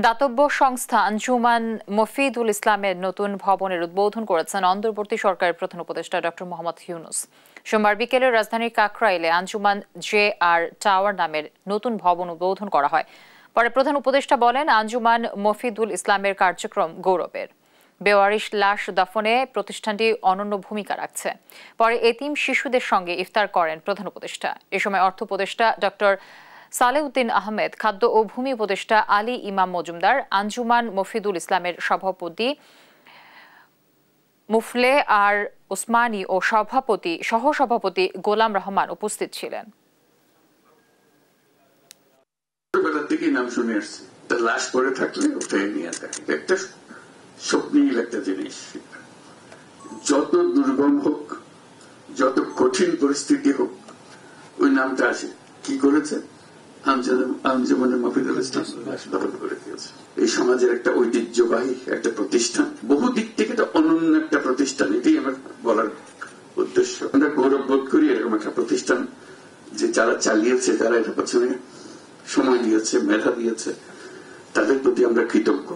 দাতব্য সংস্থা আঞ্জুমান মফিদুল ইসলামের নতুন ভবনের উদ্বোধন করেছেন অন্তর্বর্তী সরকারের প্রধান উপদেষ্টা ডক্টর মোহাম্মদ ইউনূস। সোমবার বিকেলে রাজধানীর কাকরাইলে আঞ্জুমান JR টাওয়ার নামের নতুন ভবন উদ্বোধন করা হয়। পরে প্রধান উপদেষ্টা বলেন, আঞ্জুমান মফিদুল ইসলামের কার্যক্রম গৌরবের। বেওয়ারিশ লাশ দাফনে প্রতিষ্ঠানটি অনন্য ভূমিকা রাখছে। পরে এতিম শিশুদের সঙ্গে ইফতার করেন প্রধান উপদেষ্টা। এ সময় অর্থ উপদেষ্টা ডক্টর সালেউদ্দিন আহমেদ, খাদ্য ও ভূমি উপদেষ্টা আলী ইমাম মজুমদার, আঞ্জুমান মফিদুল ইসলামের সভাপতি মুফলে আর ওসমানী ও সহসভাপতি গোলাম রহমান উপস্থিত ছিলেন। নাম শুনে আসছে, তার লাশ পরে থাকলে ওটাই নিয়ে থাকে। একটা স্বপ্নীল একটা জিনিস, যত দুর্গম হোক, যত কঠিন পরিস্থিতি হোক, ওই নামটা আসে। কি করেছে? আঞ্জুমানে মফিদুল ইসলাম দখল করে দিয়েছে। এই সমাজের একটা ঐতিহ্যবাহী একটা প্রতিষ্ঠান, বহু দিক থেকে এটা অনন্য একটা প্রতিষ্ঠান। এটাই আমার বলার উদ্দেশ্য। আমরা গৌরব বোধ করি এরকম একটা প্রতিষ্ঠান, যে যারা চালিয়েছে, যারা এটা পেছনে সময় দিয়েছে, মেধা দিয়েছে, তাদের প্রতি আমরা কৃতজ্ঞ।